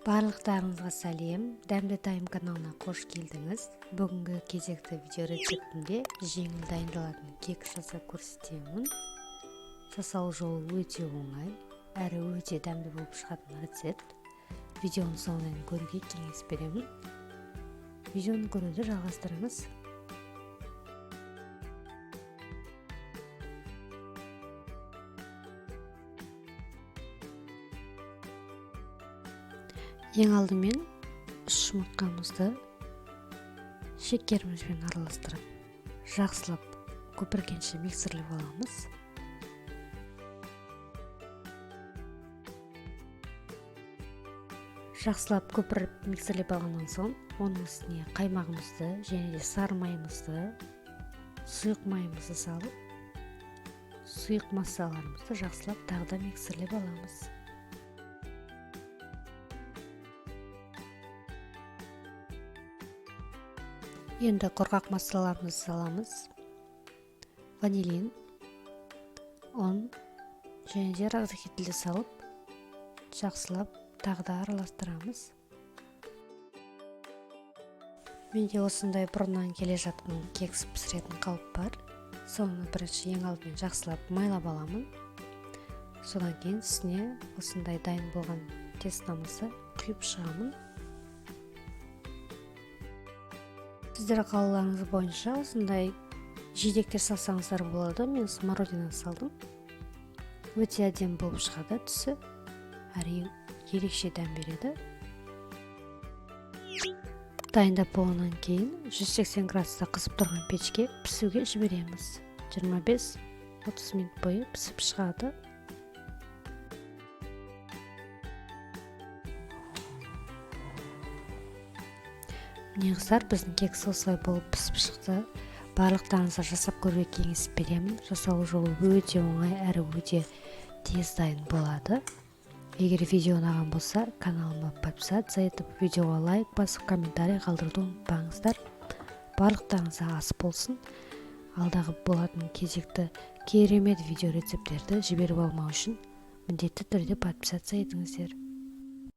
Барлықтарыңызға сәлем, Дәмді Тайм каналына қош келдіңіз. Бүгінгі кезекті видео рецептінде жеңіл дайындалатын кек жасап көрсетемін. Жасау жолы өте оңай, әрі өте дәмді болып шығатын рецепт. Видеоны соңынан көруге кеңес беремін. Видеоны көруді жалғастырыңыз. Ең алдымен жұмыртқамызды шекерімізбен араластырып, жақсылап көпіргенше миксерлеп аламыз. Жақсылап көпіріп миксерлеп алғаннан соң, оның үстіне қаймағымызды және де сары майымызды, сұйық майымызды салып, сұйық массаларымызды жақсылап тағы да миксерлеп аламыз. Енді құрғақ массаларымызды саламыз. Ванилин, ұн және де разрыхителді салып, жақсылап тағы да араластырамыз. Менде осындай бұрыннан келе жатқан кекс пісіретін қалып бар. Соны бірінші ең алдымен жақсылап майлап аламын. Содан кейін үстіне осындай дайын болған тестамызды құйып шығамын. Сіздер қалауларыңыз бойынша осындай жидектер салсаңыздар болады. Мен смородина салдым. Өте әдемі болып шығады түсі. Әрі ерекше дәм береді. Дайындап болғаннан кейін 180 градуста қызып тұрған пешке пісуге жібереміз. 25-30 минут бойы пісіп шығады. Міне қыздар, біздің кекс осылай болып пісіп шықты. Барлықтарыңызға жасап көруге кеңес беремін. Жасау жолы өте оңай, әрі өте тез дайын болады. Егер видео ұнаған болса, каналыма подписаться етіп, видеоға лайк басып, комментарий қалдыруды ұмытпаңыздар. Барлықтарыңызға ас болсын. Алдағы болатын кезекті керемет видео рецептерді жіберіп алмау үшін міндетті түрде подписаться етіңіздер.